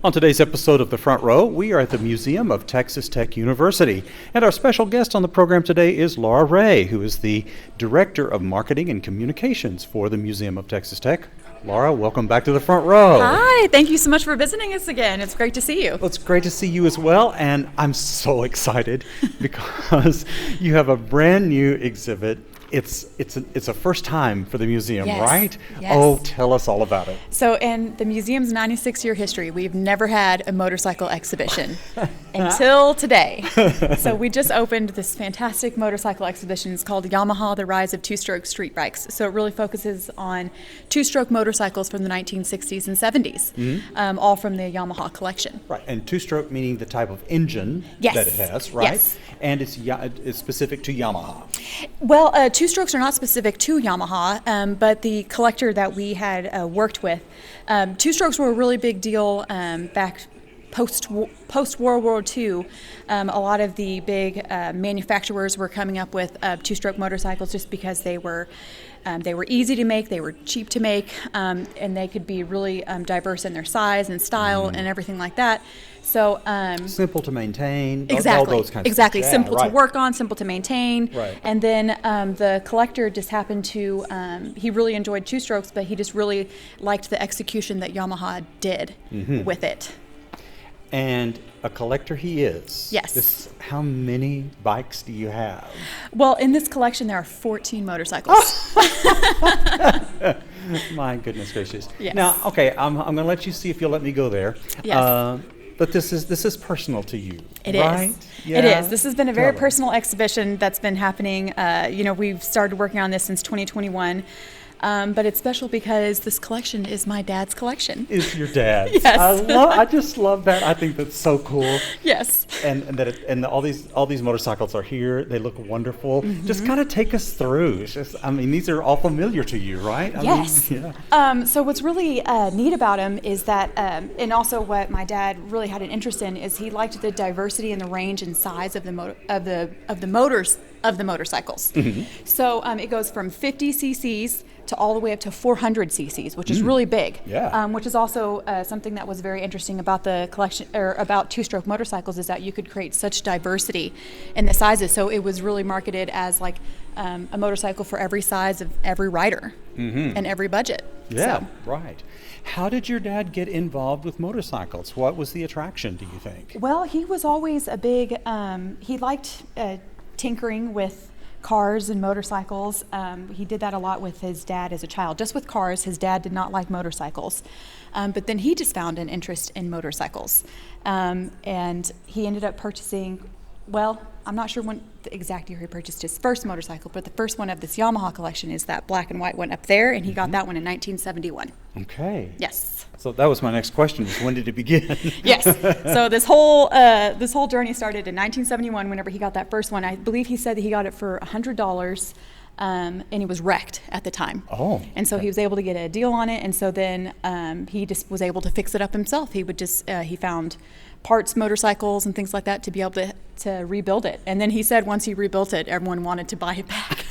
On today's episode of The Front Row, we are at the Museum of Texas Tech University, and our special guest on the program today is Laura Ray, who is the Director of Marketing and Communications for the Museum of Texas Tech. Laura, welcome back to The Front Row. Hi, thank you so much for visiting us again. It's great to see you. Well, it's great to see you as well, and I'm so excited because you have a brand new exhibit. It's a first time for the museum, Yes. right? Yes. Oh, tell us all about it. So in the museum's 96-year history, we've never had a motorcycle exhibition until today. So we just opened this fantastic motorcycle exhibition. It's called Yamaha, The Rise of Two-Stroke Street Bikes. So it really focuses on two-stroke motorcycles from the 1960s and 70s, all from the Yamaha collection. Right, and two-stroke meaning the type of engine Yes. that it has, right? Yes. And it's specific to Yamaha. Well, two-strokes are not specific to Yamaha, but the collector that we had worked with, two-strokes were a really big deal back post-World War II. A lot of the big manufacturers were coming up with two-stroke motorcycles just because they were easy to make, they were cheap to make, and they could be really diverse in their size and style and everything like that. So Simple to maintain. exactly, all those kinds exactly. of things. Simple Yeah, to work on, simple to maintain. Right. And then the collector just happened to he really enjoyed two strokes, but he just really liked the execution that Yamaha did with it. And a collector he is. Yes. How many bikes do you have? Well, in this collection there are 14 motorcycles. My goodness gracious. Yes. Now, okay, I'm going to let you see if you'll let me go there. Yes. But this is personal to you, It is. right? It is. This has been a very Tell us. personal exhibition that's been happening. We've started working on this since 2021. But it's special because this collection is my dad's collection. Is your dad's? Yes. I just love that. I think that's so cool. Yes. And all these motorcycles are here. They look wonderful. Just kind of take us through. It's just, I mean, these are all familiar to you, right? Yes. I mean, yeah. So what's really neat about him is that, and also what my dad really had an interest in, is he liked the diversity and the range and size of the motorcycles. So it goes from 50 cc's to all the way up to 400 cc's, which is really big. Yeah. Which is also something that was very interesting about the collection, or about two-stroke motorcycles, is that you could create such diversity in the sizes. So it was really marketed as like a motorcycle for every size of every rider and every budget. Yeah, So, right. How did your dad get involved with motorcycles? What was the attraction, do you think? well, he was always a big, he liked tinkering with cars and motorcycles. He did that a lot with his dad as a child. Just with cars, his dad did not like motorcycles. But then he just found an interest in motorcycles. And he ended up purchasing, well, I'm not sure when the exact year he purchased his first motorcycle, but the first one of this Yamaha collection is that black and white one up there, and he got that one in 1971. Okay. Yes. So that was my next question, is when did it begin? Yes. So this whole journey started in 1971. Whenever he got that first one, I believe he said that he got it for $100, and he was wrecked at the time. Oh, And so he was able to get a deal on it, and so then he just was able to fix it up himself. He would just he found parts, motorcycles, and things like that to be able to rebuild it. And then he said once he rebuilt it, everyone wanted to buy it back.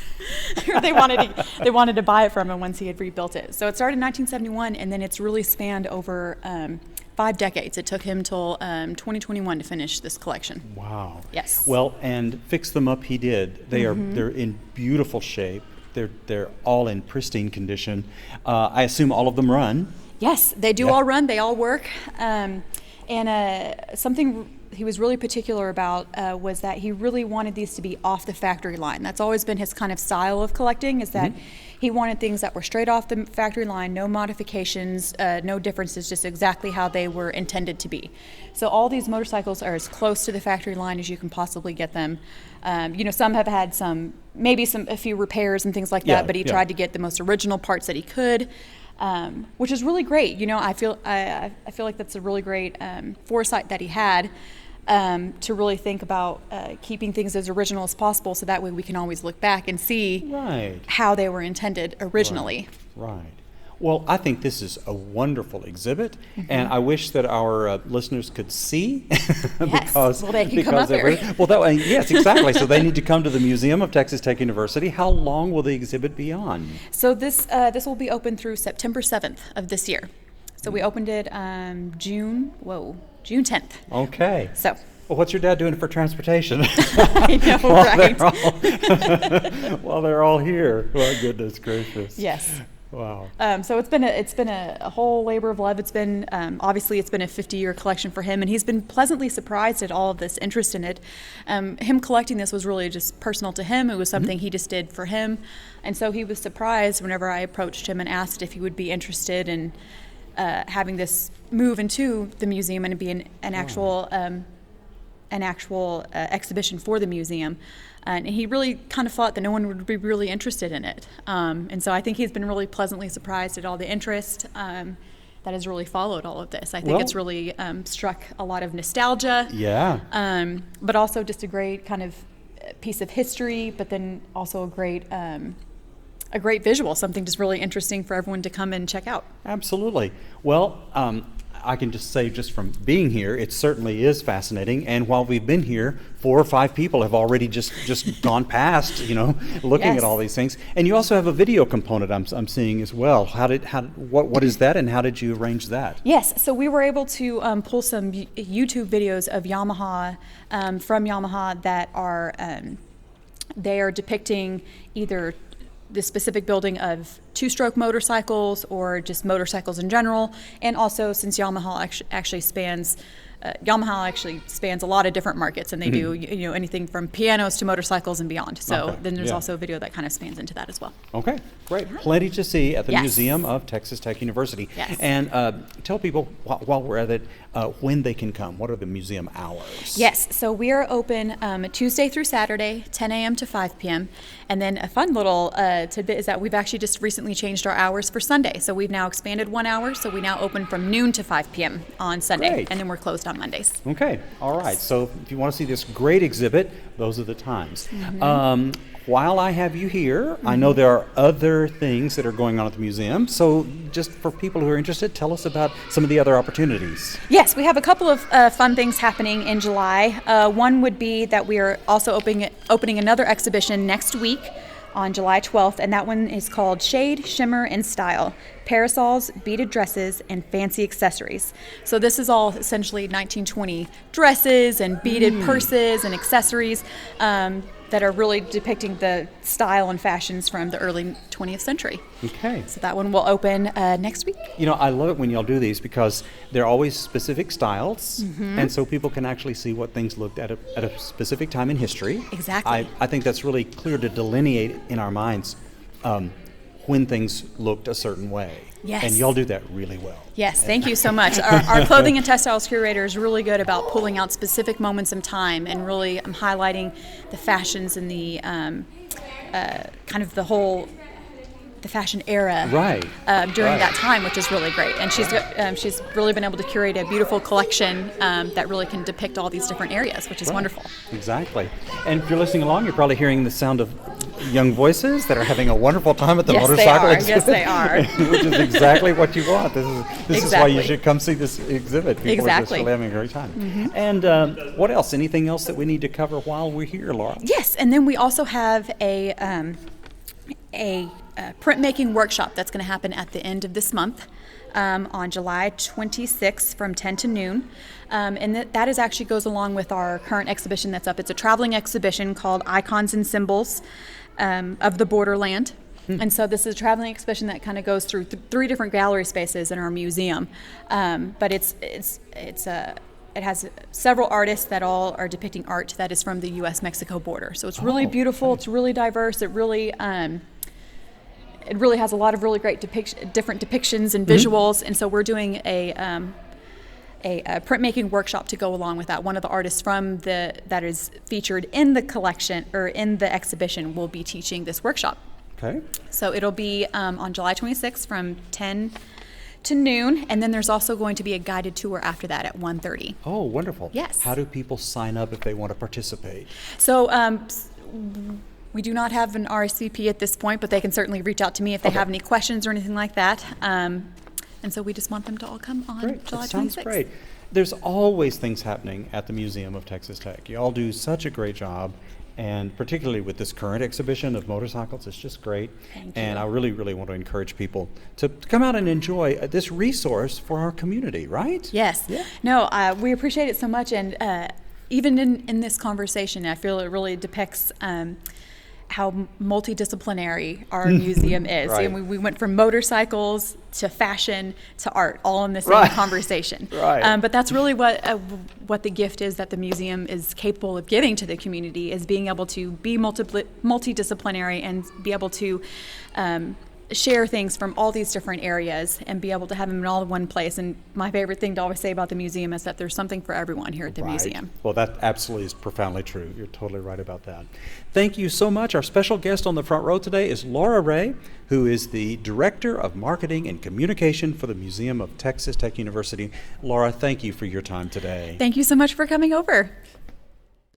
they wanted to buy it from him once he had rebuilt it. So it started in 1971, and then it's really spanned over 5 decades. It took him till 2021 to finish this collection. wow. Yes. Well, and fix them up he did. They're in beautiful shape. They're all in pristine condition. I assume all of them run. Yes, they do Yeah. all run. They all work. Something he was really particular about was that he really wanted these to be off the factory line. That's always been his kind of style of collecting, is that he wanted things that were straight off the factory line, no modifications, no differences, just exactly how they were intended to be. So all these motorcycles are as close to the factory line as you can possibly get them. Some have had a few repairs and things like Yeah, that, but he yeah. tried to get the most original parts that he could. Which is really great. I feel like that's a really great foresight that he had, to really think about keeping things as original as possible, so that way we can always look back and see Right. how they were intended originally. Right. Well, I think this is a wonderful exhibit, and I wish that our listeners could see. Yes. Well, they can come up here. Yes, exactly. So they need to come to the Museum of Texas Tech University. How long will the exhibit be on? So this will be open through September 7th of this year. So we opened it June 10th. Okay. So. Well, what's your dad doing for transportation? I know, right? While they're all here. Well, goodness gracious. Yes. Wow. So it's been a whole labor of love. It's been obviously it's been a 50-year collection for him, and he's been pleasantly surprised at all of this interest in it. Him collecting this was really just personal to him. It was something he just did for him, and so he was surprised whenever I approached him and asked if he would be interested in having this move into the museum and be an actual exhibition for the museum. And he really kind of thought that no one would be really interested in it. And so I think he's been really pleasantly surprised at all the interest that has really followed all of this. I think it's really struck a lot of nostalgia. Yeah. But also just a great kind of piece of history, but then also a great visual, something just really interesting for everyone to come and check out. Absolutely. Well, I can just say, just from being here, it certainly is fascinating. And while we've been here, 4 or 5 people have already just gone past, looking at all these things. And you also have a video component I'm seeing as well. What is that, and how did you arrange that? Yes, so we were able to pull some YouTube videos of Yamaha from Yamaha that are they are depicting either the specific building of two-stroke motorcycles or just motorcycles in general, and also since Yamaha actually spans a lot of different markets, and they do anything from pianos to motorcycles and beyond. So then there's also a video that kind of spans into that as well. Okay, great. Plenty to see at the Museum of Texas Tech University. Yes. And tell people while we're at it when they can come. What are the museum hours? Yes, so we are open Tuesday through Saturday, 10 a.m. to 5 p.m. And then a fun little tidbit is that we've actually just recently changed our hours for Sunday. So we've now expanded 1 hour, so we now open from noon to 5 p.m. on Sunday. Great. And then we're closed on Mondays. Okay, all right. So if you want to see this great exhibit, those are the times. While I have you here, I know there are other things that are going on at the museum. So just for people who are interested, tell us about some of the other opportunities. Yes, we have a couple of fun things happening in July. One would be that we are also opening another exhibition next week on July 12th, and that one is called Shade, Shimmer, and Style, Parasols, Beaded Dresses, and Fancy Accessories. So this is all essentially 1920 dresses and beaded purses and accessories that are really depicting the style and fashions from the early 20th century. Okay. So that one will open next week. I love it when y'all do these because they're always specific styles, and so people can actually see what things looked at a specific time in history. Exactly. I think that's really clear to delineate in our minds when things looked a certain way. Yes. And y'all do that really well. Yes, thank you so much. Our clothing and textiles curator is really good about pulling out specific moments in time and really highlighting the fashions and the kind of the fashion era during that time, which is really great. And she's really been able to curate a beautiful collection that really can depict all these different areas, which is wonderful. Exactly. And if you're listening along, you're probably hearing the sound of young voices that are having a wonderful time at the motorcycle exhibit. Yes, they are. Which is exactly what you want. This is why you should come see this exhibit. People are just really having a great time. And what else? Anything else that we need to cover while we're here, Laura? Yes, and then we also have a printmaking workshop that's going to happen at the end of this month on July 26th from 10 to noon. And that is actually goes along with our current exhibition that's up. It's a traveling exhibition called Icons and Symbols of the Borderland. And so this is a traveling exhibition that kind of goes through 3 different gallery spaces in our museum. But it has several artists that all are depicting art that is from the U.S.-Mexico border. So it's really beautiful. It's really diverse. It really has a lot of really great different depictions and visuals. And so we're doing a printmaking workshop to go along with that. One of the artists that is featured in the collection or in the exhibition will be teaching this workshop. Okay. So it'll be on July 26th from 10 to noon, and then there's also going to be a guided tour after that at 1:30. Oh, wonderful. Yes. How do people sign up if they want to participate? So we do not have an RSVP at this point, but they can certainly reach out to me if they have any questions or anything like that. And so we just want them to all come on July 26th. Sounds great. There's always things happening at the Museum of Texas Tech. You all do such a great job, and particularly with this current exhibition of motorcycles, it's just great. Thank And you. I really, really want to encourage people to come out and enjoy this resource for our community, right? Yes. Yeah. No, we appreciate it so much. And even in this conversation, I feel it really depicts how multidisciplinary our museum is. Right. And we went from motorcycles to fashion to art, all in the same Right. conversation. Right. But that's really what the gift is that the museum is capable of giving to the community, is being able to be multidisciplinary and be able to share things from all these different areas and be able to have them in all in one place. And my favorite thing to always say about the museum is that there's something for everyone here at the Right. museum. Well, that absolutely is profoundly true. You're totally right about that. Thank you so much. Our special guest on the front row today is Laura Ray, who is the Director of Marketing and Communication for the Museum of Texas Tech University. Laura, thank you for your time today. Thank you so much for coming over.